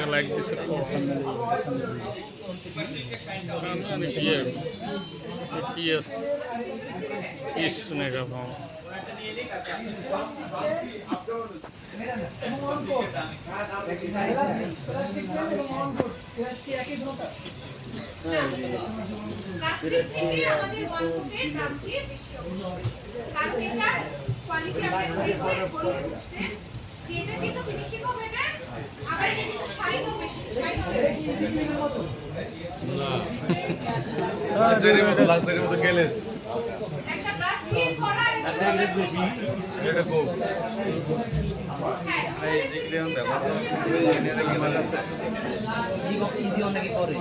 like this yes yes सुनेगा भाव plastic থেকে আমাদের ওয়ান ফুটের দাম দিয়ে বেশি অবশ্যই কারণ এটার কোয়ালিটি আপনি দেখে বললে বুঝতে যে এটা কিন্তু ফিনিশিং ও বেটার আবার এটা কিন্তু শাইনও বেশি না লাক্সারি মতো গেলে একটা গ্লাস দিয়ে করা এটা বেশি এটা কো এই জিগলে ব্যবহার করে এনে রেখে আছে ইজি অনেকে করে